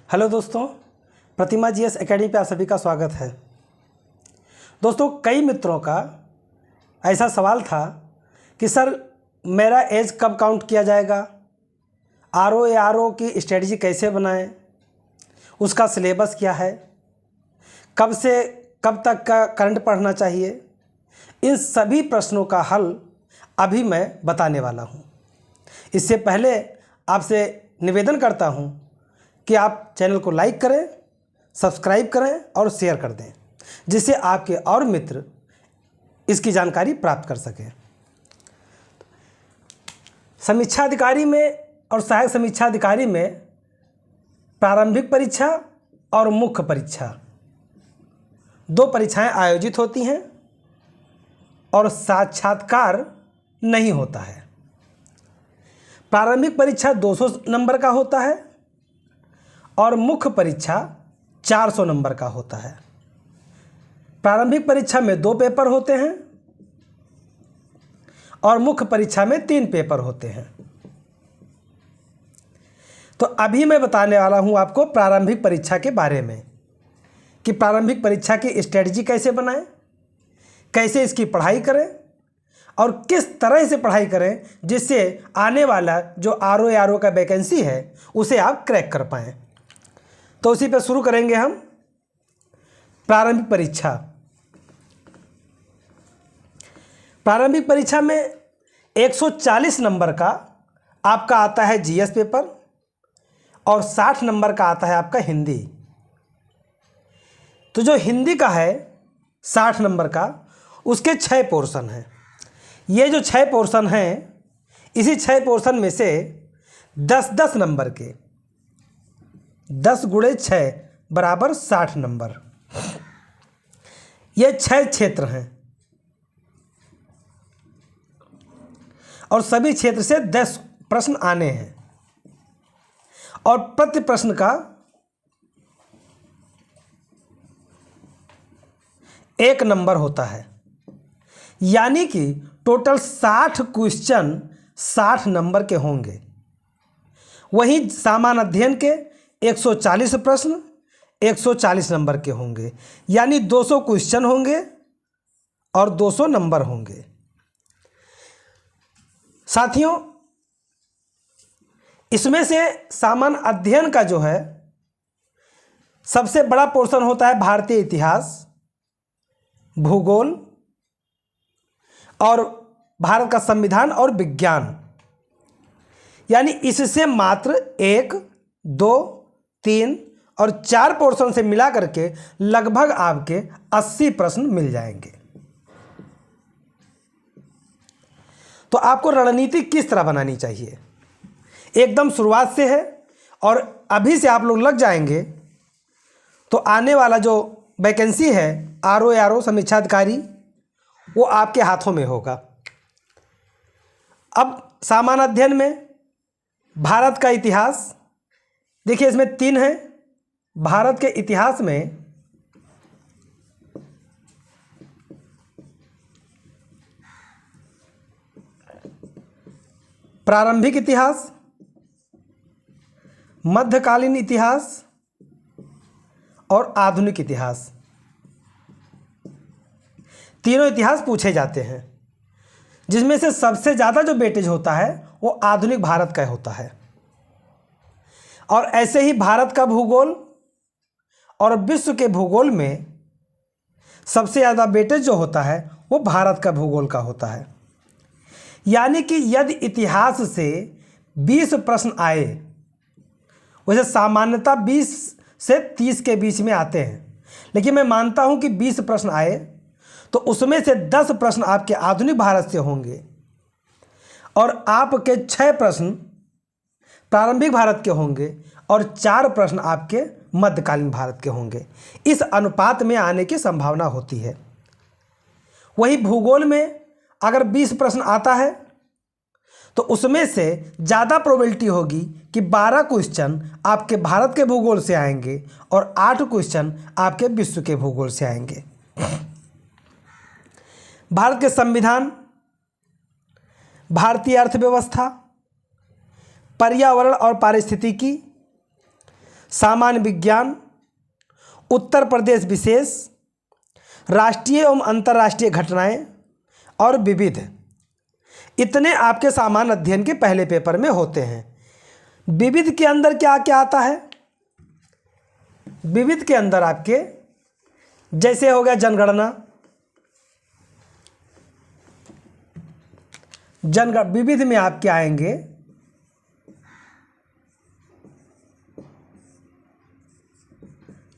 Hello दोस्तों, प्रतिमा GS academy पे आप सभी का स्वागत है। दोस्तों, कई मित्रों का ऐसा सवाल था कि सर मेरा एज कब काउंट किया जाएगा, आरओ की स्ट्रेटजी कैसे बनाएं, उसका सिलेबस क्या है, कब से कब तक का करंट पढ़ना चाहिए। इन सभी प्रश्नों का हल अभी मैं बताने वाला हूं। इससे पहले आपसे निवेदन करता हूं कि आप चैनल को लाइक करें, सब्सक्राइब करें और शेयर कर दें, जिससे आपके और मित्र इसकी जानकारी प्राप्त कर सकें। समीक्षा अधिकारी में और सहायक समीक्षा अधिकारी में प्रारंभिक परीक्षा और मुख्य परीक्षा दो परीक्षाएं आयोजित होती हैं और साक्षात्कार नहीं होता है। प्रारंभिक परीक्षा 200 नंबर का होता है और मुख्य परीक्षा 400 नंबर का होता है। प्रारंभिक परीक्षा में 2 पेपर होते हैं और मुख्य परीक्षा में 3 पेपर होते हैं। तो अभी मैं बताने वाला हूं आपको प्रारंभिक परीक्षा के बारे में कि प्रारंभिक परीक्षा की स्ट्रेटजी कैसे बनाएं, कैसे इसकी पढ़ाई करें और किस तरह से पढ़ाई करें जिससे आने वाला जो आरओ का वैकेंसी है उसे आप क्रैक कर पाएं। तो उसी पर शुरू करेंगे हम। प्रारंभिक परीक्षा। प्रारंभिक परीक्षा में 140 नंबर का आपका आता है जीएस पेपर और 60 नंबर का आता है आपका हिंदी। तो जो हिंदी का है 60 नंबर का, उसके 6 पोर्शन हैं। ये जो 6 पोर्शन हैं, इसी 6 पोर्शन में से 10-10 नंबर के 10 गुणे 6 बराबर 60 नंबर। ये 6 क्षेत्र हैं और सभी क्षेत्र से 10 प्रश्न आने हैं और प्रति प्रश्न का 1 नंबर होता है। यानी कि टोटल 60 क्वेश्चन 60 नंबर के होंगे। वहीं सामान्य अध्ययन के 140 प्रश्न 140 नंबर के होंगे, यानी 200 क्वेश्चन होंगे और 200 नंबर होंगे। साथियों, इसमें से सामान्य अध्ययन का जो है सबसे बड़ा पोर्शन होता है भारतीय इतिहास, भूगोल और भारत का संविधान और विज्ञान। यानी इससे मात्र 1, 2, 3 और 4 पोर्शन से मिला करके लगभग आपके 80 प्रश्न मिल जाएंगे। तो आपको रणनीति किस तरह बनानी चाहिए, एकदम शुरुआत से है और अभी से आप लोग लग जाएंगे तो आने वाला जो वैकेंसी है आरओ समीक्षा अधिकारी वो आपके हाथों में होगा। अब सामान्य अध्ययन में भारत का इतिहास, देखिए इसमें 3 है। भारत के इतिहास में प्रारंभिक इतिहास, मध्यकालीन इतिहास और आधुनिक इतिहास, तीनों इतिहास पूछे जाते हैं, जिसमें से सबसे ज़्यादा जो वेटेज होता है वो आधुनिक भारत का होता है। और ऐसे ही भारत का भूगोल और विश्व के भूगोल में सबसे ज़्यादा वेटेज जो होता है वो भारत का भूगोल का होता है। यानी कि यदि इतिहास से 20 प्रश्न आए, वैसे सामान्यतः 20 से 30 के बीच में आते हैं, लेकिन मैं मानता हूं कि 20 प्रश्न आए तो उसमें से 10 प्रश्न आपके आधुनिक भारत से होंगे और आपके 6 प्रश्न प्रारंभिक भारत के होंगे और 4 प्रश्न आपके मध्यकालीन भारत के होंगे। इस अनुपात में आने की संभावना होती है। वही भूगोल में अगर 20 प्रश्न आता है तो उसमें से ज़्यादा प्रोबेबिलिटी होगी कि 12 क्वेश्चन आपके भारत के भूगोल से आएंगे और 8 क्वेश्चन आपके विश्व के भूगोल से आएंगे। भारत के संविधान, भारतीय अर्थव्यवस्था, पर्यावरण और पारिस्थितिकी, सामान्य विज्ञान, उत्तर प्रदेश विशेष, राष्ट्रीय एवं अंतर्राष्ट्रीय घटनाएं और विविध, इतने आपके सामान्य अध्ययन के पहले पेपर में होते हैं। विविध के अंदर क्या क्या आता है? विविध के अंदर आपके जैसे हो गया जनगणना, विविध में आपके आएंगे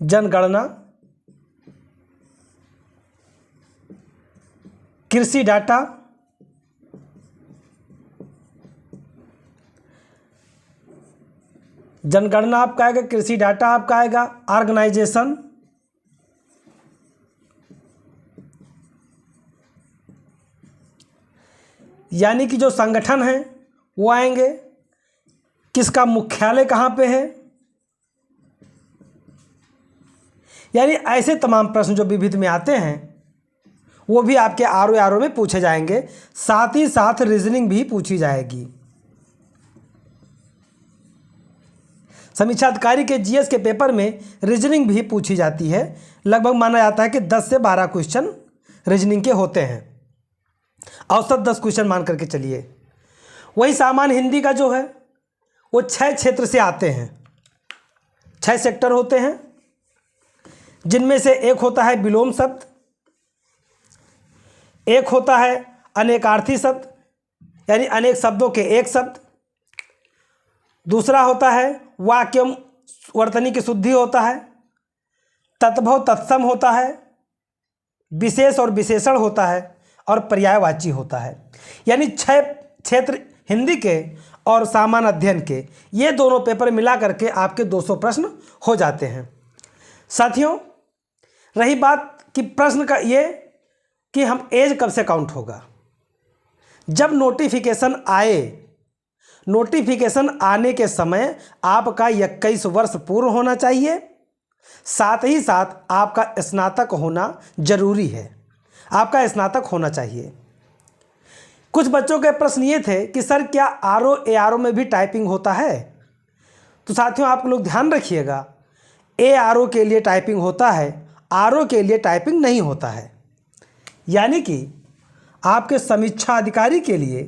जनगणना, कृषि डाटा, जनगणना आपका आएगा, कृषि डाटा आपका आएगा, ऑर्गेनाइजेशन, यानी कि जो संगठन है वो आएंगे, किसका मुख्यालय कहाँ पे है, यानी ऐसे तमाम प्रश्न जो विविध में आते हैं वो भी आपके आरओ में पूछे जाएंगे। साथ ही साथ रीजनिंग भी पूछी जाएगी। समीक्षाधिकारी के जीएस के पेपर में रीजनिंग भी पूछी जाती है। लगभग माना जाता है कि 10 से 12 क्वेश्चन रीजनिंग के होते हैं, औसत 10 क्वेश्चन मान करके चलिए। वही सामान्य हिंदी का जो है वो 6 क्षेत्र से आते हैं, 6 सेक्टर होते हैं, जिनमें से एक होता है विलोम शब्द, एक होता है अनेकार्थी शब्द यानी अनेक शब्दों के एक शब्द, दूसरा होता है वाक्यम वर्तनी की शुद्धि होता है, तत्भव तत्सम होता है, विशेष और विशेषण होता है और पर्यायवाची होता है। यानी 6 क्षेत्र हिंदी के और सामान्य अध्ययन के, ये दोनों पेपर मिला करके आपके 200 प्रश्न हो जाते हैं। साथियों, रही बात कि प्रश्न का ये कि हम एज कब से काउंट होगा, जब नोटिफिकेशन आए, नोटिफिकेशन आने के समय आपका 21 वर्ष पूर्ण होना चाहिए, साथ ही साथ आपका स्नातक होना जरूरी है, आपका स्नातक होना चाहिए। कुछ बच्चों के प्रश्न ये थे कि सर क्या आरओ एआरओ में भी टाइपिंग होता है? तो साथियों आप लोग ध्यान रखिएगा, एआरओ के लिए टाइपिंग होता है, आरओ के लिए टाइपिंग नहीं होता है। यानी कि आपके समीक्षा अधिकारी के लिए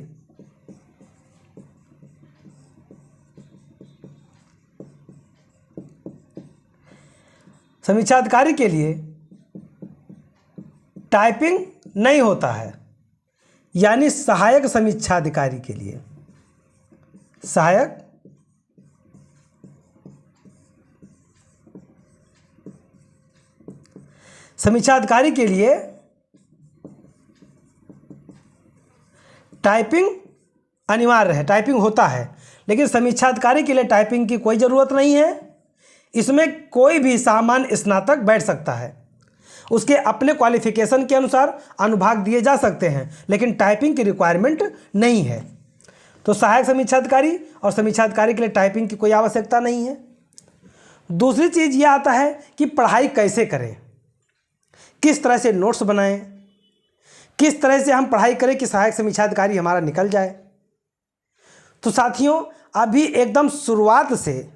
टाइपिंग नहीं होता है, यानी सहायक समीक्षा अधिकारी के लिए, सहायक समीक्षा अधिकारी के लिए टाइपिंग अनिवार्य है, टाइपिंग होता है, लेकिन समीक्षा अधिकारी के लिए टाइपिंग की कोई ज़रूरत नहीं है। इसमें कोई भी सामान्य स्नातक बैठ सकता है, उसके अपने क्वालिफिकेशन के अनुसार अनुभाग दिए जा सकते हैं, लेकिन टाइपिंग की रिक्वायरमेंट नहीं है। तो सहायक समीक्षा अधिकारी और समीक्षा अधिकारी के लिए टाइपिंग की कोई आवश्यकता नहीं है। दूसरी चीज़ ये आता है कि पढ़ाई कैसे करें, किस तरह से नोट्स बनाएं, किस तरह से हम पढ़ाई करें कि सहायक समीक्षा अधिकारी हमारा निकल जाए। तो साथियों, अभी एकदम शुरुआत से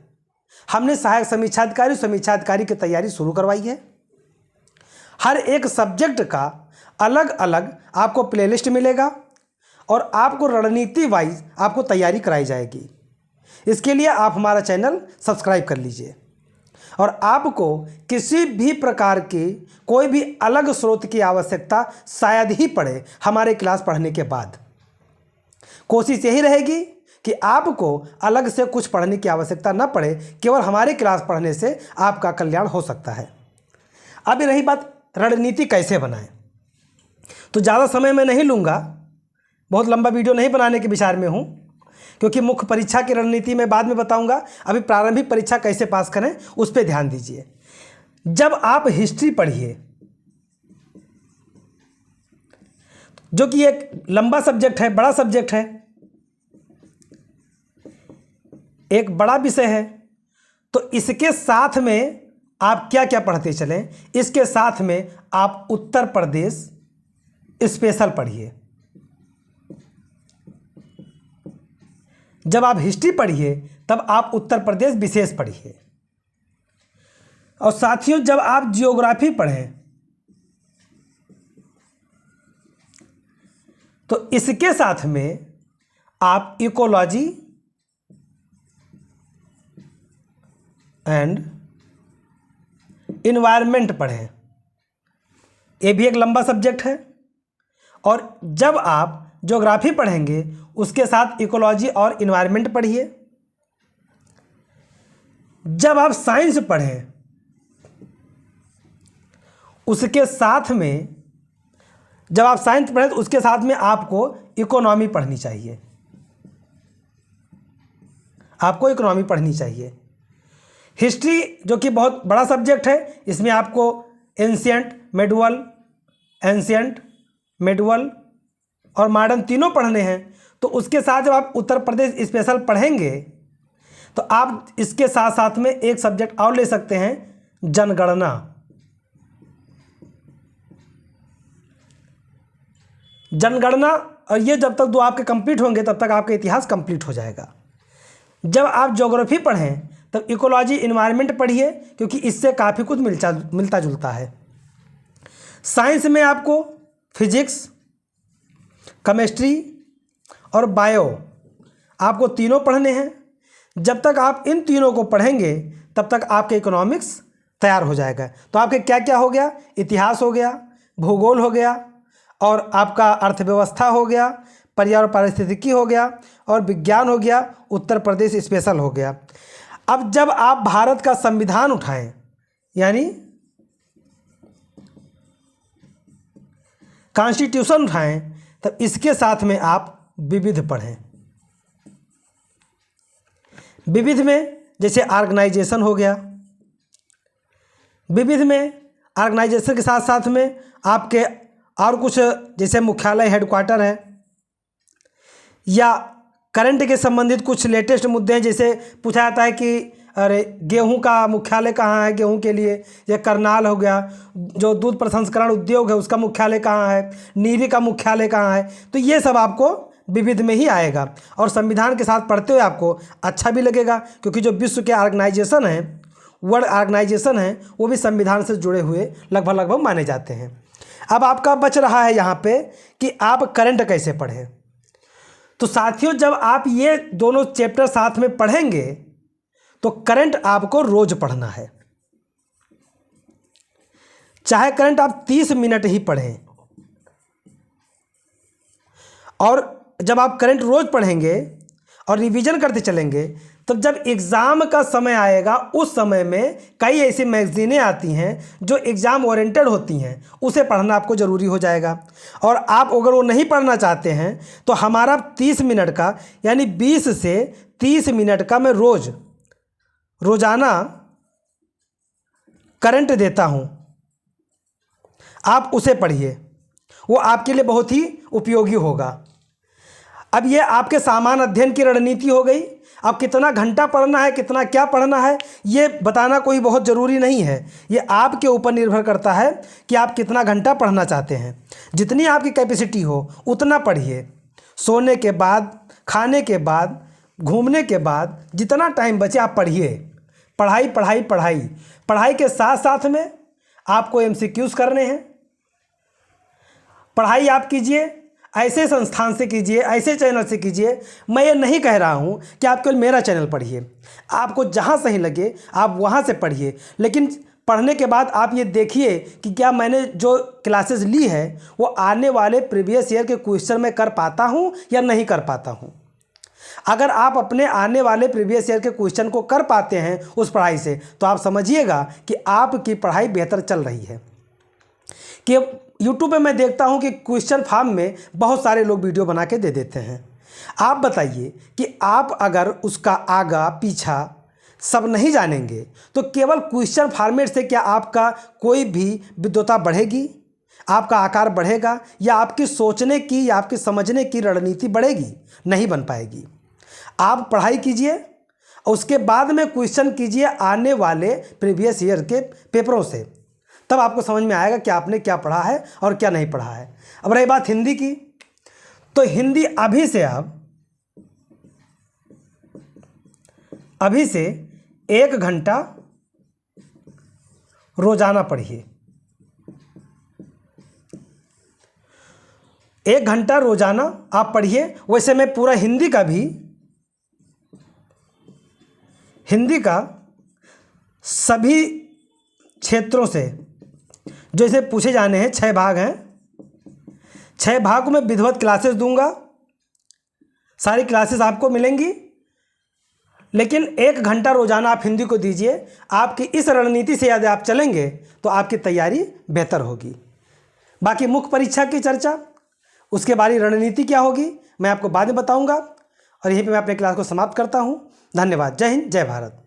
हमने सहायक समीक्षा अधिकारी की तैयारी शुरू करवाई है। हर एक सब्जेक्ट का अलग अलग आपको प्लेलिस्ट मिलेगा और आपको रणनीति वाइज आपको तैयारी कराई जाएगी। इसके लिए आप हमारा चैनल सब्सक्राइब कर लीजिए और आपको किसी भी प्रकार की कोई भी अलग स्रोत की आवश्यकता शायद ही पड़े हमारे क्लास पढ़ने के बाद। कोशिश यही रहेगी कि आपको अलग से कुछ पढ़ने की आवश्यकता न पड़े, केवल हमारे क्लास पढ़ने से आपका कल्याण हो सकता है। अभी रही बात रणनीति कैसे बनाएं, तो ज़्यादा समय मैं नहीं लूँगा, बहुत लंबा वीडियो नहीं बनाने के विचार में हूँ, क्योंकि मुख्य परीक्षा की रणनीति मैं बाद में बताऊँगा। अभी प्रारंभिक परीक्षा कैसे पास करें उस पर ध्यान दीजिए। जब आप हिस्ट्री पढ़िए, जो कि एक लंबा सब्जेक्ट है, बड़ा सब्जेक्ट है, एक बड़ा विषय है, तो इसके साथ में आप क्या क्या पढ़ते चलें, इसके साथ में आप उत्तर प्रदेश स्पेशल पढ़िए। जब आप हिस्ट्री पढ़िए तब आप उत्तर प्रदेश विशेष पढ़िए। और साथियों जब आप जियोग्राफी पढ़ें तो इसके साथ में आप इकोलॉजी एंड इन्वायरमेंट पढ़ें। ये भी एक लंबा सब्जेक्ट है। और जब आप ज्योग्राफी पढ़ेंगे उसके साथ इकोलॉजी और इन्वायरमेंट पढ़िए। जब आप साइंस पढ़ें उसके साथ में, जब आप साइंस पढ़ें तो उसके साथ में आपको इकोनॉमी पढ़नी चाहिए, आपको इकोनॉमी पढ़नी चाहिए। हिस्ट्री जो कि बहुत बड़ा सब्जेक्ट है, इसमें आपको एंशिएंट, मेडुअल और मॉडर्न तीनों पढ़ने हैं। तो उसके साथ जब आप उत्तर प्रदेश स्पेशल पढ़ेंगे तो आप इसके साथ साथ में एक सब्जेक्ट और ले सकते हैं, जनगणना। जनगणना, और ये जब तक दो आपके कंप्लीट होंगे तब तक आपका इतिहास कंप्लीट हो जाएगा। जब आप ज्योग्राफी पढ़ें तब इकोलॉजी, इन्वायरमेंट पढ़िए, क्योंकि इससे काफ़ी कुछ मिलता जुलता है। साइंस में आपको फिजिक्स, केमिस्ट्री और बायो, आपको तीनों पढ़ने हैं। जब तक आप इन तीनों को पढ़ेंगे तब तक आपके इकोनॉमिक्स तैयार हो जाएगा। तो आपके क्या क्या हो गया, इतिहास हो गया, भूगोल हो गया, और आपका अर्थव्यवस्था हो गया, पर्यावरण पारिस्थितिकी हो गया, और विज्ञान हो गया, उत्तर प्रदेश स्पेशल हो गया। अब जब आप भारत का संविधान उठाएं, यानी कॉन्स्टिट्यूशन उठाएं, तब इसके साथ में आप विविध पढ़ें। विविध में जैसे ऑर्गेनाइजेशन हो गया, विविध में ऑर्गेनाइजेशन के साथ साथ में आपके और कुछ जैसे मुख्यालय, हेडक्वार्टर है, या करंट के संबंधित कुछ लेटेस्ट मुद्दे हैं। जैसे पूछा जाता है कि अरे गेहूं का मुख्यालय कहाँ है, गेहूं के लिए, या करनाल हो गया, जो दूध प्रसंस्करण उद्योग है उसका मुख्यालय कहाँ है, नीरी का मुख्यालय कहाँ है। तो ये सब आपको विविध में ही आएगा, और संविधान के साथ पढ़ते हुए आपको अच्छा भी लगेगा, क्योंकि जो विश्व के ऑर्गेनाइजेशन हैं, वर्ल्ड ऑर्गेनाइजेशन हैं, वो भी संविधान से जुड़े हुए लगभग माने जाते हैं। अब आपका बच रहा है यहाँ पे कि आप करंट कैसे पढ़ें। तो साथियों जब आप ये दोनों चैप्टर साथ में पढ़ेंगे तो करंट आपको रोज पढ़ना है, चाहे करंट आप 30 मिनट ही पढ़ें। और जब आप करंट रोज पढ़ेंगे और रिवीजन करते चलेंगे, तब जब एग्ज़ाम का समय आएगा उस समय में कई ऐसी मैगजीनें आती हैं जो एग्ज़ाम ओरिएंटेड होती हैं, उसे पढ़ना आपको ज़रूरी हो जाएगा। और आप अगर वो नहीं पढ़ना चाहते हैं तो हमारा 30 मिनट का, यानी 20 से 30 मिनट का मैं रोज़ाना करंट देता हूँ, आप उसे पढ़िए, वो आपके लिए बहुत ही उपयोगी होगा। अब ये आपके सामान्य अध्ययन की रणनीति हो गई। अब कितना घंटा पढ़ना है, कितना क्या पढ़ना है, ये बताना कोई बहुत ज़रूरी नहीं है। ये आपके ऊपर निर्भर करता है कि आप कितना घंटा पढ़ना चाहते हैं। जितनी आपकी कैपेसिटी हो उतना पढ़िए। सोने के बाद, खाने के बाद, घूमने के बाद जितना टाइम बचे आप पढ़िए। पढ़ाई पढ़ाई पढ़ाई पढ़ाई के साथ साथ में आपको MCQs करने हैं। पढ़ाई आप कीजिए, ऐसे संस्थान से कीजिए, ऐसे चैनल से कीजिए। मैं ये नहीं कह रहा हूँ कि आप केवल मेरा चैनल पढ़िए, आपको जहाँ सही लगे आप वहाँ से पढ़िए। लेकिन पढ़ने के बाद आप ये देखिए कि क्या मैंने जो क्लासेस ली है वो आने वाले प्रीवियस ईयर के क्वेश्चन में कर पाता हूँ या नहीं कर पाता हूँ। अगर आप अपने आने वाले प्रीवियस ईयर के क्वेश्चन को कर पाते हैं उस पढ़ाई से, तो आप समझिएगा कि आपकी पढ़ाई बेहतर चल रही है। कि यूट्यूब पे मैं देखता हूँ कि क्वेश्चन फॉर्म में बहुत सारे लोग वीडियो बना के दे देते हैं। आप बताइए कि आप अगर उसका आगा पीछा सब नहीं जानेंगे तो केवल क्वेश्चन फॉर्मेट से क्या आपका कोई भी विद्वता बढ़ेगी, आपका आकार बढ़ेगा, या आपकी सोचने की या आपकी समझने की रणनीति बढ़ेगी? नहीं बन पाएगी। आप पढ़ाई कीजिए और उसके बाद में क्वेश्चन कीजिए आने वाले प्रीवियस ईयर के पेपरों से, तब आपको समझ में आएगा कि आपने क्या पढ़ा है और क्या नहीं पढ़ा है। अब रही बात हिंदी की, तो हिंदी अभी से 1 घंटा रोजाना पढ़िए। 1 घंटा रोजाना आप पढ़िए। वैसे मैं पूरा हिंदी का सभी क्षेत्रों से जो इसे पूछे जाने हैं, 6 भाग हैं, 6 भाग को मैं विधिवत क्लासेस दूंगा। सारी क्लासेस आपको मिलेंगी, लेकिन 1 घंटा रोजाना आप हिंदी को दीजिए। आपकी इस रणनीति से यदि आप चलेंगे तो आपकी तैयारी बेहतर होगी। बाकी मुख्य परीक्षा की चर्चा, उसके बारे रणनीति क्या होगी, मैं आपको बाद में बताऊंगा। और यहीं पे मैं अपने क्लास को समाप्त करता हूं। धन्यवाद। जय हिंद, जय भारत।